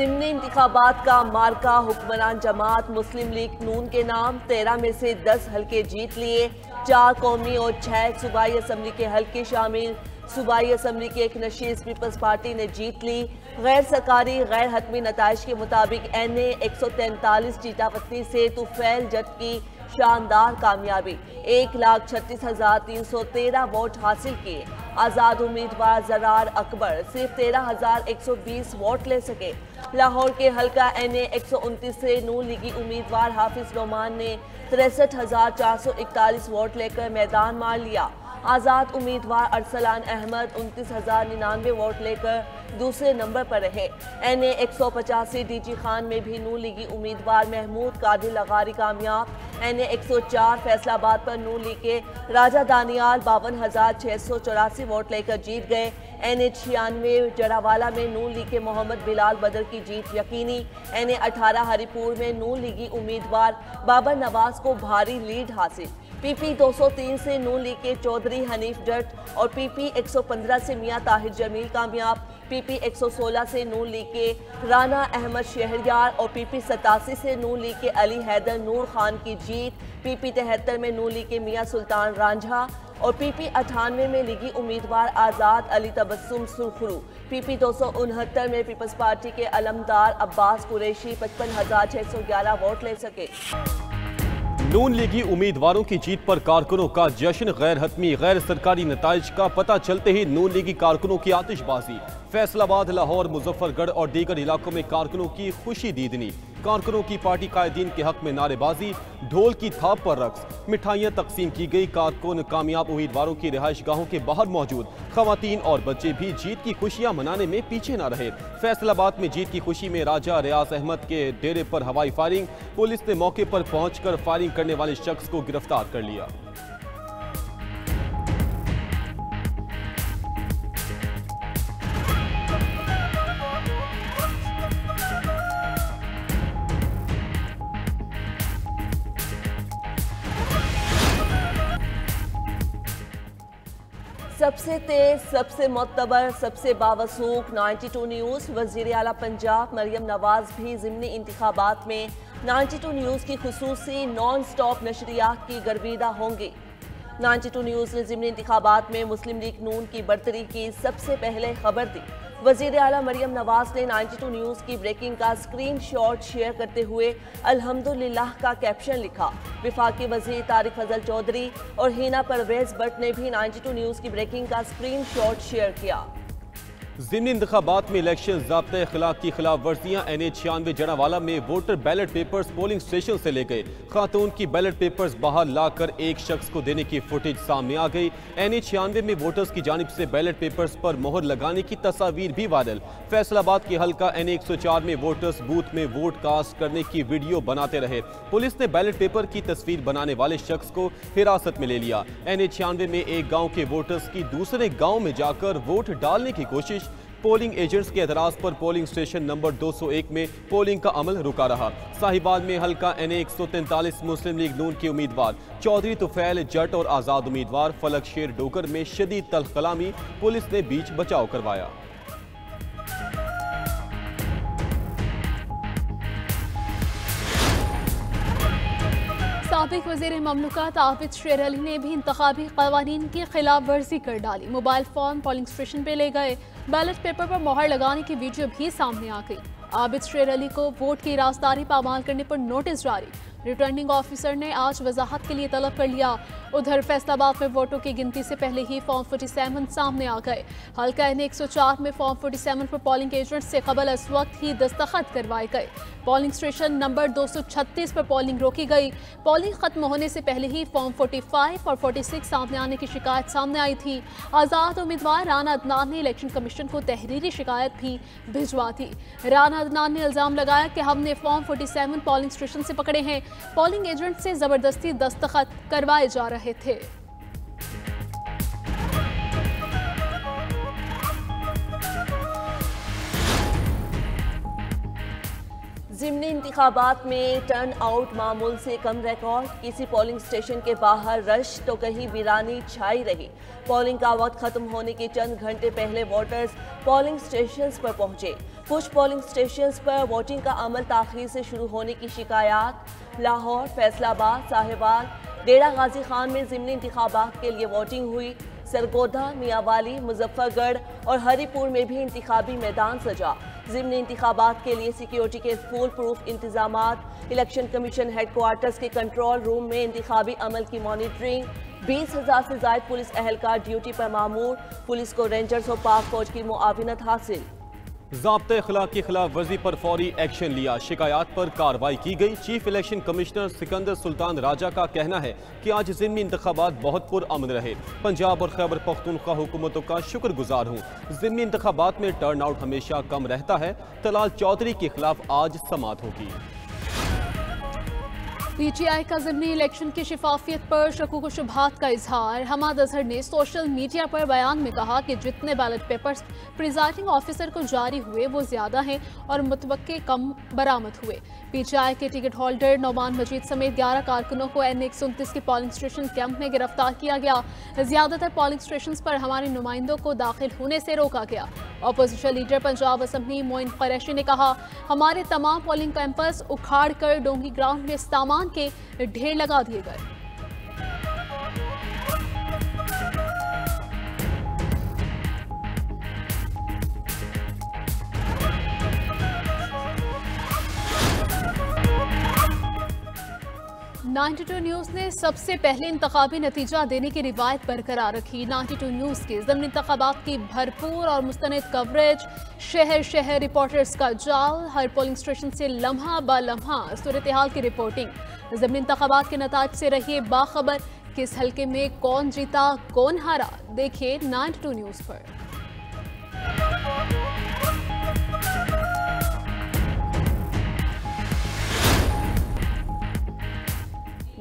ज़िमनी इंतखाबात का मार्का हुक्मरान जमात मुस्लिम लीग नून के नाम। 13 में से 10 हल्के जीत लिए। 4 कौमी और 6 सूबाई असम्बली के हल्के शामिल। सूबाई असम्बली की एक नशीस पीपल्स पार्टी ने जीत ली। गैर सरकारी गैर हतमी नताइज के मुताबिक NA 143 चीटापत्ती से तुफैल जट की शानदार कामयाबी। 1,36,313 वोट हासिल किए। आज़ाद उम्मीदवार जरार अकबर सिर्फ 13,120 वोट ले सके। लाहौर के हल्का NA 129 से नून लीगी उम्मीदवार हाफिज नोमान ने 63,441 वोट लेकर मैदान मार लिया। आज़ाद उम्मीदवार अरसलान अहमद 29,099 वोट लेकर दूसरे नंबर पर रहे। NA 185 DG खान में भी नून लीगी उम्मीदवार महमूद कादिर लगारी कामयाब। NA 104 फैसलाबाद पर नून लीग के राजा दानियाल 52,684 वोट लेकर जीत गए। NA 96 जरावाला में नून लीग के मोहम्मद बिलाल बदर की जीत यकीनी। NA 18 हरिपुर में नून लीगी उम्मीदवार बाबर नवाज को भारी लीड हासिल। PP 203 से नून लीग के चौधरी हनीफ जट और PP 115 से मियां ताहिर जमील कामयाब। PP 116 से नून लीग के राना अहमद शहरयार और PP 87 से नून लीग के अली हैदर नूर खान की जीत। PP 73 में नून लीग के मियां सुल्तान रांझा और PP 98 में लीगी उम्मीदवार आज़ाद अली तबस्सुम सुरखरू। PP 269 में पीपल्स पार्टी के अलमदार अब्बास कुरैशी 55,611 वोट ले सके। नून लीगी उम्मीदवारों की जीत पर कारकुनों का जश्न। गैर हतमी गैर सरकारी नताइज का पता चलते ही नून लीगी कारकुनों की आतिशबाजी। फैसलाबाद, लाहौर, मुजफ्फरगढ़ और दीगर इलाकों में कारकुनों की खुशी दीदनी। कारकुनों की पार्टी कायदीन के हक में नारेबाजी, ढोल की थाप पर रक्स, मिठाइयाँ तकसीम की गई। कारकुन कामयाब उम्मीदवारों की रिहाइश गाहों के बाहर मौजूद खवातीन और बच्चे भी जीत की खुशियाँ मनाने में पीछे न रहे। फैसलाबाद में जीत की खुशी में राजा रियाज अहमद के डेरे पर हवाई फायरिंग। पुलिस ने मौके पर पहुंचकर फायरिंग करने वाले शख्स को गिरफ्तार कर लिया। सबसे तेज, सबसे मोतबर, सबसे बावसूख 92 न्यूज़। वज़ीर आला पंजाब मरियम नवाज भी ज़िमनी इंतखाबात में 92 न्यूज़ की खुसूसी नॉन स्टॉप नशरियात की गर्विदा होंगी। 92 न्यूज़ ने ज़िमनी इंतखाबात में मुस्लिम लीग नून की बरतरी की सबसे पहले खबर दी। वज़ीर आला मरियम नवाज ने 92 न्यूज़ की ब्रेकिंग का स्क्रीन शॉट शेयर करते हुए अल्हम्दुलिल्लाह का कैप्शन लिखा। विफाकी वज़ीर तारिक फजल चौधरी और हिना परवेज भट्ट ने भी 92 न्यूज़ की ब्रेकिंग का स्क्रीन शॉट शेयर किया। ज़िमनी इंतखाबात में इलेक्शन ज़ाब्ते खिलाफ की खिलाफ वर्जियाँ। NA 96 जड़ावाला में voter ballot papers polling station से ले गए। खातून की बैलेट पेपर्स बाहर लाकर एक शख्स को देने की फुटेज सामने आ गई। NA 96 में वोटर्स की जानिब से बैलेट पेपर्स पर मोहर लगाने की तस्वीर भी वायरल। फैसलाबाद के हल्का NA 104 में वोटर्स बूथ में वोट कास्ट करने की वीडियो बनाते रहे। पुलिस ने बैलेट पेपर की तस्वीर बनाने वाले शख्स को हिरासत में ले लिया। NA 96 में एक गाँव के वोटर्स की दूसरे गाँव में जाकर वोट डालने की कोशिश। पोलिंग एजेंट्स के एतराज पर पोलिंग स्टेशन नंबर 201 में पोलिंग का अमल रुका रहा। साहिबाल में हल्का NA 143 मुस्लिम लीग नून के उम्मीदवार चौधरी तुफैल जट और आज़ाद उम्मीदवार फलक शेर डोगर में शदीद तल्ख कलामी। पुलिस ने बीच बचाव करवाया। साबिक वज़ीर ममलुकात आबिद शेर अली ने भी इंतखाबी क़वानीन की खिलाफ वर्जी कर डाली। मोबाइल फ़ोन पोलिंग स्टेशन पे ले गए। बैलेट पेपर पर मोहर लगाने की वीडियो भी सामने आ गई। आबिद शेर अली को वोट की राजदारी पामाल करने पर नोटिस जारी। रिटर्निंग ऑफिसर ने आज वजाहत के लिए तलब कर लिया। उधर फैसलाबाद में वोटों की गिनती से पहले ही फॉर्म 47 सामने आ गए। हल्का NA 104 में फॉर्म 47 पर पोलिंग एजेंट से कबल इस वक्त ही दस्तखत करवाए गए। पोलिंग स्टेशन नंबर 236 पर पोलिंग रोकी गई। पोलिंग खत्म होने से पहले ही फॉर्म 45 और 46 सामने आने की शिकायत सामने आई थी। आज़ाद उम्मीदवार राना अदनान ने इलेक्शन कमीशन को तहरीरी शिकायत भी भिजवा दी। राना अदनान ने इल्ज़ाम लगाया कि हमने फॉर्म 47 पोलिंग स्टेशन से पकड़े हैं। पोलिंग एजेंट से जबरदस्ती दस्तखत करवाए जा रहे थे। ज़िमनी इंतखाबात में टर्न आउट मामूल से कम रिकॉर्ड। किसी पोलिंग स्टेशन के बाहर रश तो कहीं वीरानी छाई रही। पोलिंग का वक्त खत्म होने के चंद घंटे पहले वोटर्स पोलिंग स्टेशंस पर पहुंचे। कुछ पोलिंग स्टेशंस पर वोटिंग का अमल ताख़ीर से शुरू होने की शिकायत। लाहौर, फैसलाबाद, साहिवाल, डेरा गाजी खान में ज़िमनी इंतखाबात के लिए वोटिंग हुई। सरगोधा, मियावाली, मुजफ्फरगढ़ और हरिपुर में भी इंतखाबी मैदान सजा। ज़िमनी इंतखाबात के लिए सिक्योरिटी के फुल प्रूफ इंतजामात। इलेक्शन कमीशन हेडक्वार्टर्स के कंट्रोल रूम में इंतखाबी अमल की मॉनिटरिंग। 20,000 से ज़ायद पुलिस एहलकार ड्यूटी पर मामूर। पुलिस को रेंजर्स और पाक फौज की मुआविनत हासिल। ज़ाब्ते अखलाक की खिलाफ वर्जी पर फौरी एक्शन लिया, शिकायत पर कार्रवाई की गई। Chief election commissioner Sikandar Sultan Raja का कहना है कि आज ज़िमनी इंतखाबात बहुत पुरअमन रहे। पंजाब और खैबर पख्तूनख्वा हुकूमतों का शुक्रगुजार हूँ। ज़िमनी इंतखाबात में टर्न आउट हमेशा कम रहता है। तलाल चौधरी के खिलाफ आज समाअत होगी। पीटीआई का ज़िमनी इलेक्शन की शिफाफियत पर शकूक व शुबहात का इजहार। हमाद अजहर ने सोशल मीडिया पर बयान में कहा कि जितने बैलेट पेपर्स प्रिजाइडिंग ऑफिसर को जारी हुए वो ज्यादा हैं और मुतवक्के कम बरामद हुए। पीटीआई के टिकट होल्डर नौमान मजीद समेत 11 कारकुनों को NA-129 के पोलिंग स्टेशन कैंप में गिरफ्तार किया गया। ज्यादातर पोलिंग स्टेशन पर हमारे नुमाइंदों को दाखिल होने से रोका गया। Opposition leader Punjab assembly Moin Qureshi ने कहा, हमारे तमाम पोलिंग कैंपस उखाड़ कर डोंगी ग्राउंड में सामान के ढेर लगा दिए गए। नाइन्टी टू न्यूज़ ने सबसे पहले इंतखाबी नतीजा देने की रिवायत बरकरार रखी। 92 न्यूज़ के ज़िमनी इंतखाबात की भरपूर और मुस्तनद कवरेज, शहर शहर रिपोर्टर्स का जाल, हर पोलिंग स्टेशन से लम्हा ब लम्हा सूरत हाल की रिपोर्टिंग। ज़िमनी इंतखाबात के नताज से रहिए बाखबर। किस हल्के में कौन जीता कौन हारा, देखिए 92 न्यूज़ पर।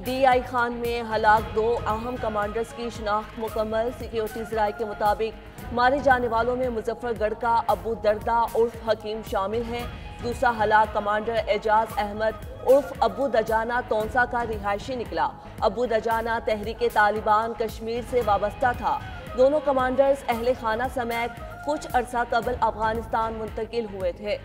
DI खान में हलाक 2 अहम कमांडर्स की शिनाख्त मुकम्मल। सिक्योरिटी ज़राए के मुताबिक मारे जाने वालों में मुजफ्फरगढ़ का अबू दरदा उर्फ हकीम शामिल है। दूसरा हलाक कमांडर एजाज अहमद उर्फ अबू दजाना तोंसा का रिहायशी निकला। अबू दजाना तहरीके तालिबान कश्मीर से वाबस्ता था। दोनों कमांडर्स अहले खाना समेत कुछ अरसा कबल अफगानिस्तान मुंतकिल हुए थे।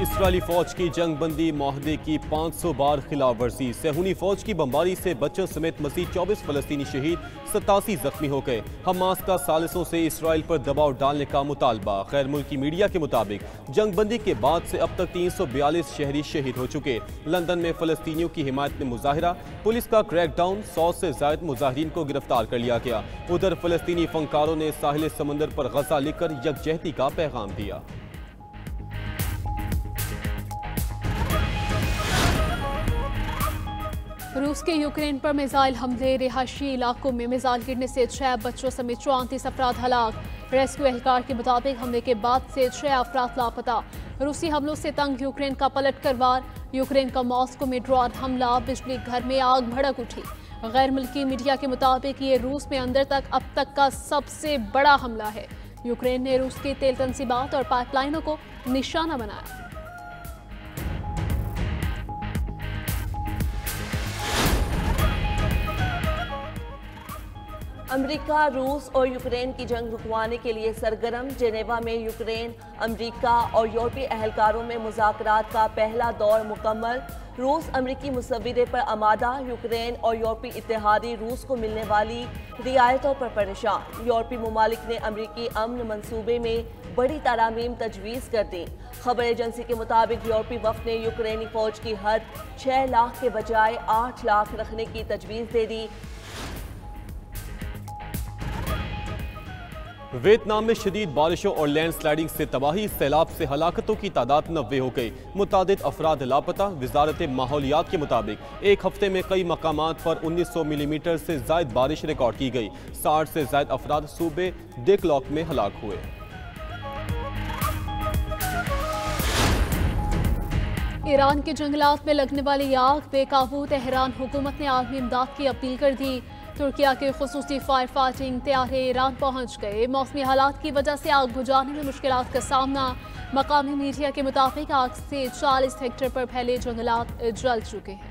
इसराइली फौज की जंगबंदी माहदे की 500 बार खिलाफ वर्जी। सेहूनी फौज की बमबारी से बच्चों समेत मज़ीद 24 फलस्तीनी शहीद, 87 जख्मी हो गए। हमास का सालिसों से इसराइल पर दबाव डालने का मुतालबा। गैर मुल्की मीडिया के मुताबिक जंगबंदी के बाद से अब तक 342 शहरी शहीद हो चुके। लंदन में फलस्तीनियों की हिमायत में मुजाहिरा, पुलिस का क्रैकडाउन, 100 से ज़ायद मुजाहिरीन को गिरफ्तार कर लिया गया। उधर फलस्तीनी फनकारों ने साहिल समंदर पर गज़ा लिखकर यकजहती का पैगाम दिया। रूस के यूक्रेन पर मिसाइल हमले, रिहायशी इलाकों में मिसाइल गिरने से 6 बच्चों समेत 34 अफराद हलाक। रेस्क्यू एहलकार के मुताबिक हमले के बाद से 6 अफराद लापता। रूसी हमलों से तंग यूक्रेन का पलट कर वार। यूक्रेन का मॉस्को में ड्रोन हमला, बिजली घर में आग भड़क उठी। गैर मुल्की मीडिया के मुताबिक ये रूस में अंदर तक अब तक का सबसे बड़ा हमला है। यूक्रेन ने रूस के तेल तंसीबात और पाइपलाइनों को निशाना बनाया। अमेरिका, रूस और यूक्रेन की जंग रुकवाने के लिए सरगर्म। जेनेवा में यूक्रेन, अमेरिका और यूरोपीय एहलकारों में मुज़ाकरात का पहला दौर मुकम्मल। रूस अमेरिकी मुसव्विरे पर आमादा। यूक्रेन और यूरोपीय इत्तेहादी रूस को मिलने वाली रियायतों पर परेशान। यूरोपीय ममालिक ने अमेरिकी अमन मंसूबे में बड़ी तरामीम तजवीज़ कर दी। खबर एजेंसी के मुताबिक यूरोपीय वफ़द ने यूक्रेनी फ़ौज की हद 6 लाख के बजाय 8 लाख रखने की तजवीज़ दे दी। वियतनाम में शदीद बारिशों और लैंडस्लाइडिंग से तबाही, सैलाब से हलाकतों की तादाद 90 हो गई। मुतादिद अफराद लापता। वजारत माहौलियात के मुताबिक एक हफ्ते में कई मकामात पर 1900 मिलीमीटर से जायद बारिश रिकॉर्ड की गई। 60 से जायद अफराद सूबे डेकलॉक में हलाक हुए। ईरान के जंगलात में लगने वाली आग बेकाबू। तेहरान हुकूमत ने आलमी इमदाद की अपील कर दी। तुर्किया के खुसूसी फायर फाइटिंग तैयारे ईरान पहुंच गए। मौसमी हालात की वजह से आग बुझाने में मुश्किलात का सामना। मकामी मीडिया के मुताबिक आग से 40 हेक्टेयर पर फैले जंगलात जल चुके हैं।